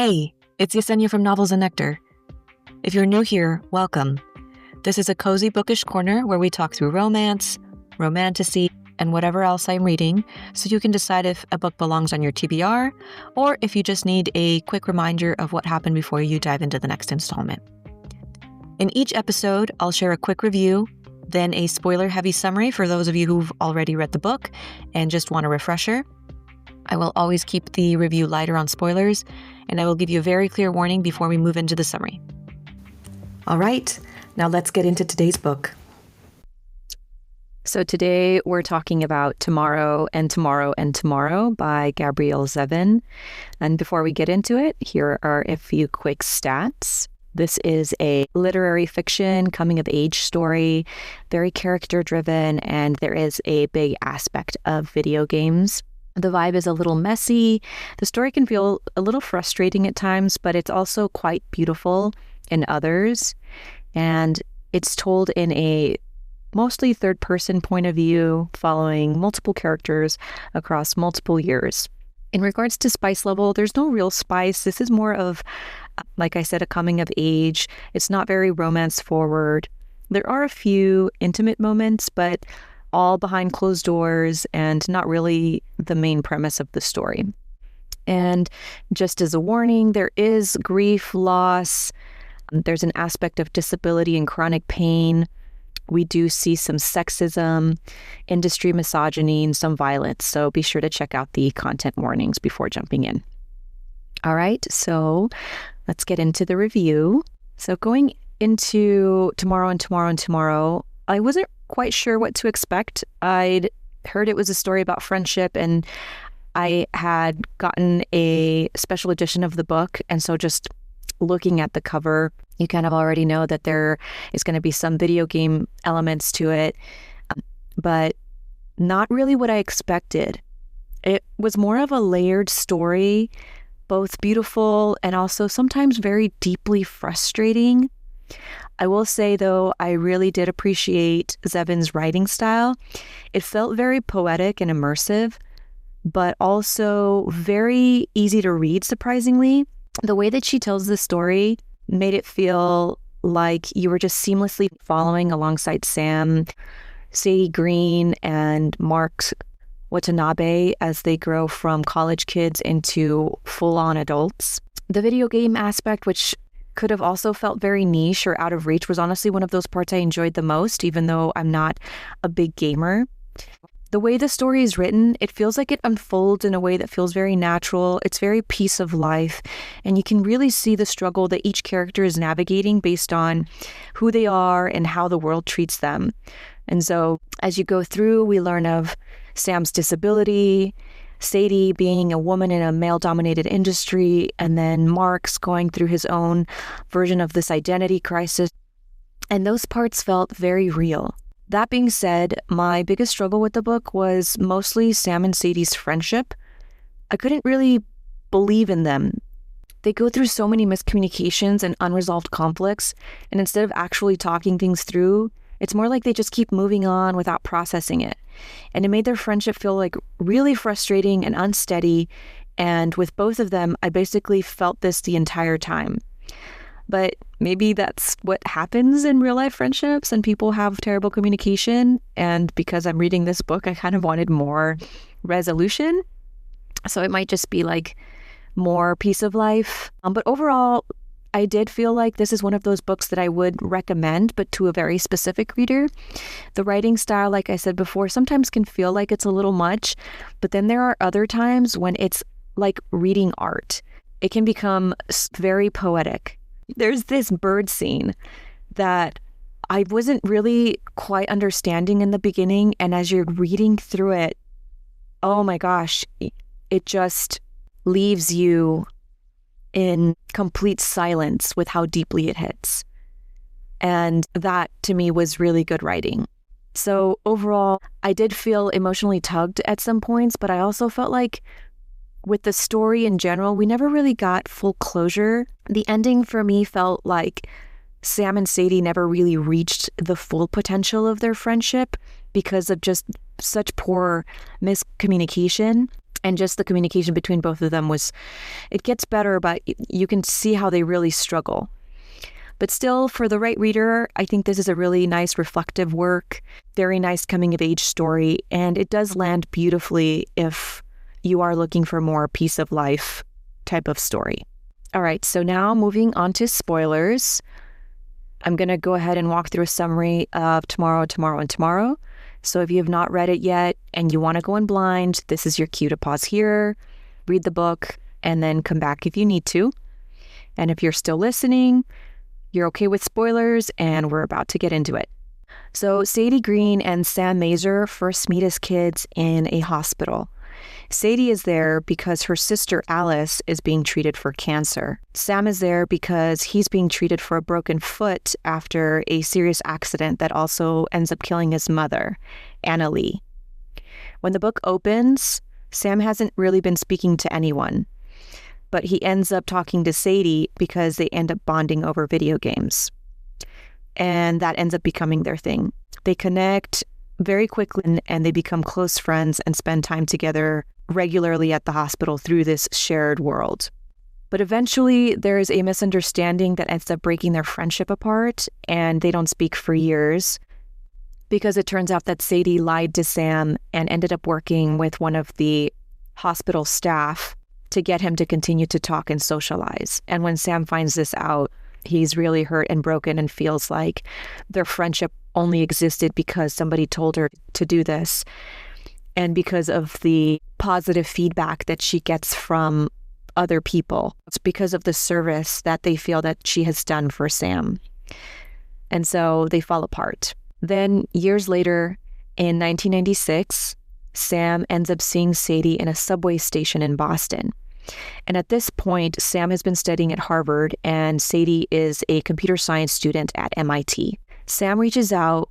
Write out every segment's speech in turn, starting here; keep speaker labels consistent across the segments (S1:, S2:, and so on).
S1: Hey, it's Yesenia from Novels and Nectar. If you're new here, welcome. This is a cozy bookish corner where we talk through romance, romantasy, and whatever else I'm reading, so you can decide if a book belongs on your TBR, or if you just need a quick reminder of what happened before you dive into the next installment. In each episode, I'll share a quick review, then a spoiler-heavy summary for those of you who've already read the book and just want a refresher. I will always keep the review lighter on spoilers, and I will give you a very clear warning before we move into the summary. All right, now let's get into today's book.
S2: So today we're talking about Tomorrow and Tomorrow and Tomorrow by Gabrielle Zevin. And before we get into it, here are a few quick stats. This is a literary fiction, coming-of-age story, very character-driven, and there is a big aspect of video games. The vibe is a little messy. The story can feel a little frustrating at times, but it's also quite beautiful in others. And it's told in a mostly third-person point of view, following multiple characters across multiple years. In regards to spice level, there's no real spice. This is more of, like I said, a coming of age. It's not very romance forward. There are a few intimate moments, but all behind closed doors and not really the main premise of the story. And just as a warning, there is grief, loss. There's an aspect of disability and chronic pain. We do see some sexism, industry misogyny, and some violence. So be sure to check out the content warnings before jumping in. All right, so let's get into the review. So going into Tomorrow and Tomorrow and Tomorrow, I wasn't quite sure what to expect. I'd heard it was a story about friendship, and I had gotten a special edition of the book. And so just looking at the cover, you kind of already know that there is going to be some video game elements to it, but not really what I expected. It was more of a layered story, both beautiful and also sometimes very deeply frustrating. I will say, though, I really did appreciate Zevin's writing style. It felt very poetic and immersive, but also very easy to read, surprisingly. The way that she tells the story made it feel like you were just seamlessly following alongside Sam, Sadie Green, and Mark Watanabe as they grow from college kids into full-on adults. The video game aspect, which could have also felt very niche or out of reach, was honestly one of those parts I enjoyed the most, even though I'm not a big gamer. The way the story is written, it feels like it unfolds in a way that feels very natural. It's very piece of life, and you can really see the struggle that each character is navigating based on who they are and how the world treats them. And so as you go through, we learn of Sam's disability, Sadie being a woman in a male-dominated industry, and then Mark's going through his own version of this identity crisis. And those parts felt very real. That being said, my biggest struggle with the book was mostly Sam and Sadie's friendship. I couldn't really believe in them. They go through so many miscommunications and unresolved conflicts, and instead of actually talking things through, it's more like they just keep moving on without processing it. And it made their friendship feel like really frustrating and unsteady. And with both of them, I basically felt this the entire time. But maybe that's what happens in real life friendships, and people have terrible communication. And because I'm reading this book, I kind of wanted more resolution. So it might just be like more piece of life. But overall, I did feel like this is one of those books that I would recommend, but to a very specific reader. The writing style, like I said before, sometimes can feel like it's a little much, but then there are other times when it's like reading art. It can become very poetic. There's this bird scene that I wasn't really quite understanding in the beginning, and as you're reading through it, oh my gosh, it just leaves you in complete silence with how deeply it hits. And that, to me, was really good writing. So overall, I did feel emotionally tugged at some points, but I also felt like with the story in general, we never really got full closure. The ending for me felt like Sam and Sadie never really reached the full potential of their friendship because of just such poor miscommunication. And just the communication between both of them it gets better, but you can see how they really struggle. But still, for the right reader, I think this is a really nice reflective work, very nice coming of age story, and it does land beautifully if you are looking for more piece of life type of story. All right, so now moving on to spoilers. I'm going to go ahead and walk through a summary of Tomorrow, Tomorrow, and Tomorrow. So if you have not read it yet and you want to go in blind, this is your cue to pause here, read the book, and then come back if you need to. And if you're still listening, you're okay with spoilers, and we're about to get into it. So Sadie Green and Sam Mazer first meet as kids in a hospital. Sadie is there because her sister Alice is being treated for cancer. Sam is there because he's being treated for a broken foot after a serious accident that also ends up killing his mother, Anna Lee. When the book opens, Sam hasn't really been speaking to anyone, but he ends up talking to Sadie because they end up bonding over video games. And that ends up becoming their thing. They connect very quickly and they become close friends and spend time together regularly at the hospital through this shared world. But eventually there is a misunderstanding that ends up breaking their friendship apart, and they don't speak for years because it turns out that Sadie lied to Sam and ended up working with one of the hospital staff to get him to continue to talk and socialize. And when Sam finds this out, he's really hurt and broken and feels like their friendship only existed because somebody told her to do this and because of the positive feedback that she gets from other people. It's because of the service that they feel that she has done for Sam. And so they fall apart. Then years later, in 1996, Sam ends up seeing Sadie in a subway station in Boston. And at this point, Sam has been studying at Harvard and Sadie is a computer science student at MIT. Sam reaches out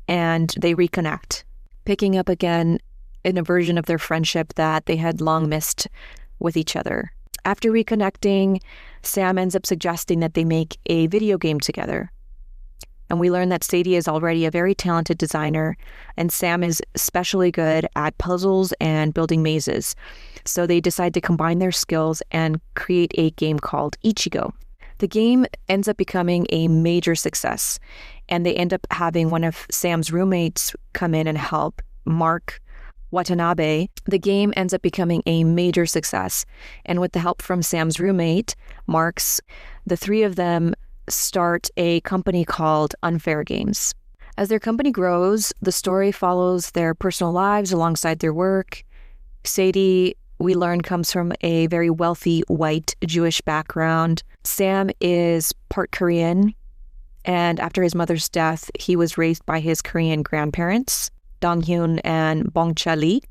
S2: and they reconnect, picking up again in a version of their friendship that they had long missed with each other. After reconnecting, Sam ends up suggesting that they make a video game together. And we learn that Sadie is already a very talented designer, and Sam is especially good at puzzles and building mazes. So they decide to combine their skills and create a game called Ichigo. The game ends up becoming a major success, and they end up having one of Sam's roommates come in and help, Mark Watanabe. The game ends up becoming a major success, and with the help from Sam's roommate, Mark's, the three of them start a company called Unfair Games. As their company grows, the story follows their personal lives alongside their work. Sadie, we learn, comes from a very wealthy white Jewish background. Sam is part Korean, and after his mother's death, he was raised by his Korean grandparents, Dong-hyun and Bong-cha Lee.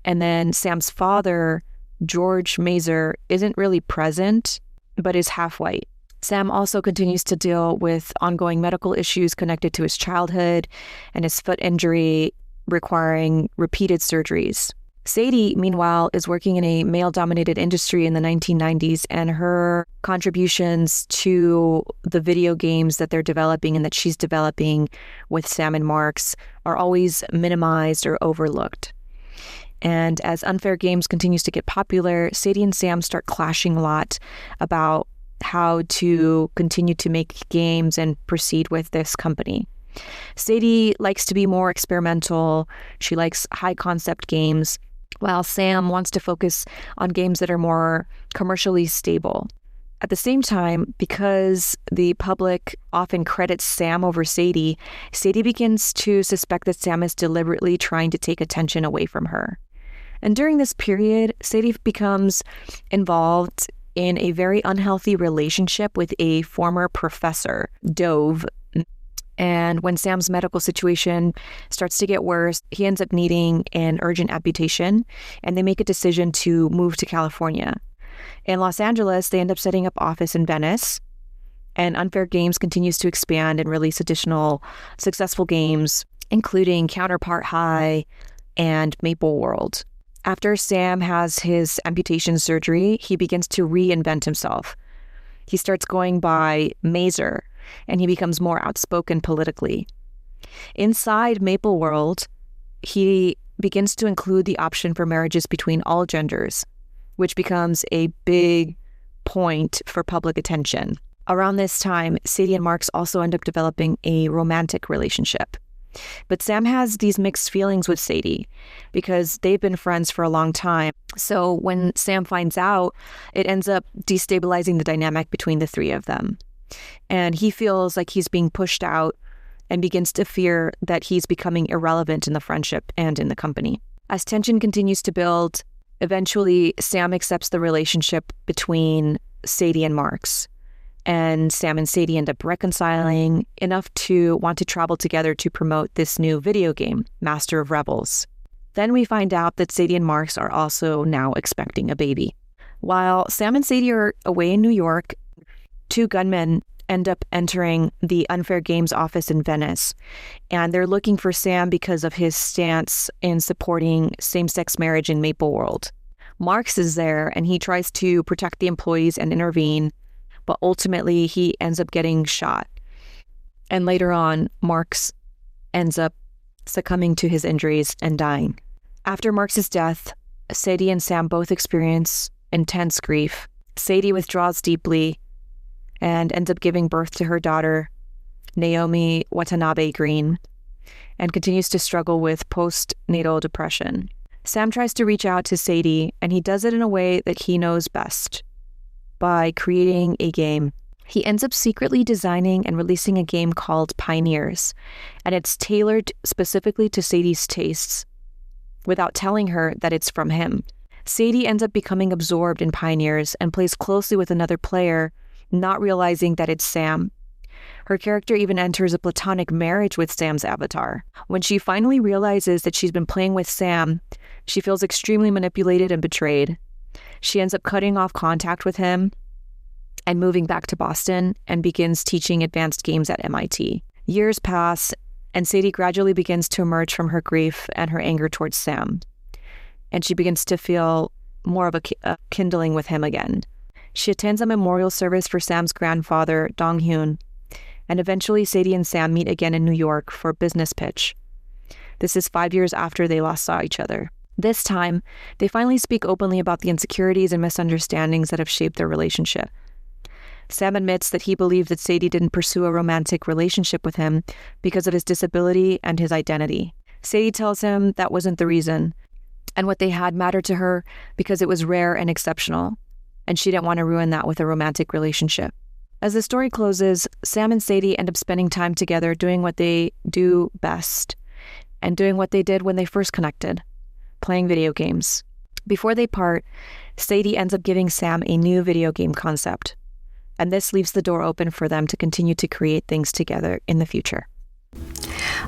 S2: And then Sam's father, George Mazer, isn't really present, but is half white. Sam also continues to deal with ongoing medical issues connected to his childhood and his foot injury requiring repeated surgeries. Sadie, meanwhile, is working in a male-dominated industry in the 1990s, and her contributions to the video games that they're developing and that she's developing with Sam and Mark's are always minimized or overlooked. And as Unfair Games continues to get popular, Sadie and Sam start clashing a lot about how to continue to make games and proceed with this company. Sadie likes to be more experimental. She likes high-concept games, while Sam wants to focus on games that are more commercially stable. At the same time, because the public often credits Sam over Sadie, Sadie begins to suspect that Sam is deliberately trying to take attention away from her. And during this period, Sadie becomes involved in a very unhealthy relationship with a former professor, Dove. And when Sam's medical situation starts to get worse, he ends up needing an urgent amputation, and they make a decision to move to California. In Los Angeles, they end up setting up office in Venice, and Unfair Games continues to expand and release additional successful games, including Counterpart High and Maple World. After Sam has his amputation surgery, he begins to reinvent himself. He starts going by Mazer, and he becomes more outspoken politically. Inside Maple World, he begins to include the option for marriages between all genders, which becomes a big point for public attention. Around this time, Sadie and Marks also end up developing a romantic relationship. But Sam has these mixed feelings with Sadie because they've been friends for a long time. So when Sam finds out, it ends up destabilizing the dynamic between the three of them. And he feels like he's being pushed out and begins to fear that he's becoming irrelevant in the friendship and in the company. As tension continues to build, eventually Sam accepts the relationship between Sadie and Marks. And Sam and Sadie end up reconciling enough to want to travel together to promote this new video game, Master of Rebels. Then we find out that Sadie and Marks are also now expecting a baby. While Sam and Sadie are away in New York, two gunmen end up entering the Unfair Games office in Venice, and they're looking for Sam because of his stance in supporting same-sex marriage in Maple World. Marks is there, and he tries to protect the employees and intervene, but ultimately he ends up getting shot. And later on, Marks ends up succumbing to his injuries and dying. After Marks' death, Sadie and Sam both experience intense grief. Sadie withdraws deeply and ends up giving birth to her daughter, Naomi Watanabe Green, and continues to struggle with postnatal depression. Sam tries to reach out to Sadie, and he does it in a way that he knows best, by creating a game. He ends up secretly designing and releasing a game called Pioneers, and it's tailored specifically to Sadie's tastes, without telling her that it's from him. Sadie ends up becoming absorbed in Pioneers and plays closely with another player, not realizing that it's Sam. Her character even enters a platonic marriage with Sam's avatar. When she finally realizes that she's been playing with Sam, she feels extremely manipulated and betrayed. She ends up cutting off contact with him and moving back to Boston and begins teaching advanced games at MIT. Years pass, and Sadie gradually begins to emerge from her grief and her anger towards Sam. And she begins to feel more of a kindling with him again. She attends a memorial service for Sam's grandfather, Dong-hyun, and eventually Sadie and Sam meet again in New York for a business pitch. This is 5 years after they last saw each other. This time, they finally speak openly about the insecurities and misunderstandings that have shaped their relationship. Sam admits that he believed that Sadie didn't pursue a romantic relationship with him because of his disability and his identity. Sadie tells him that wasn't the reason, and what they had mattered to her because it was rare and exceptional, and she didn't want to ruin that with a romantic relationship. As the story closes, Sam and Sadie end up spending time together doing what they do best, and doing what they did when they first connected, playing video games. Before they part, Sadie ends up giving Sam a new video game concept, and this leaves the door open for them to continue to create things together in the future.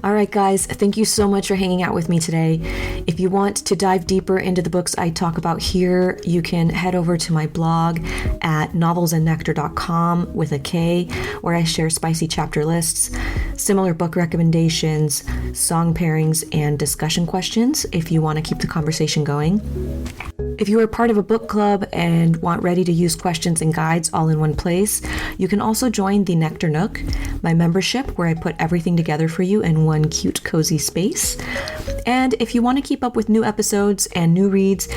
S1: All right, guys, thank you so much for hanging out with me today. If you want to dive deeper into the books I talk about here, you can head over to my blog at novelsandnectar.com with a K, where I share spicy chapter lists, similar book recommendations, song pairings, and discussion questions if you want to keep the conversation going. If you are part of a book club and want ready-to-use questions and guides all in one place, you can also join the Nectar Nook, my membership where I put everything together for you in one cute, cozy space. And if you want to keep up with new episodes and new reads,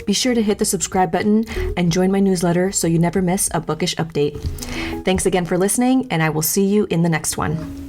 S1: be sure to hit the subscribe button and join my newsletter so you never miss a bookish update. Thanks again for listening, and I will see you in the next one.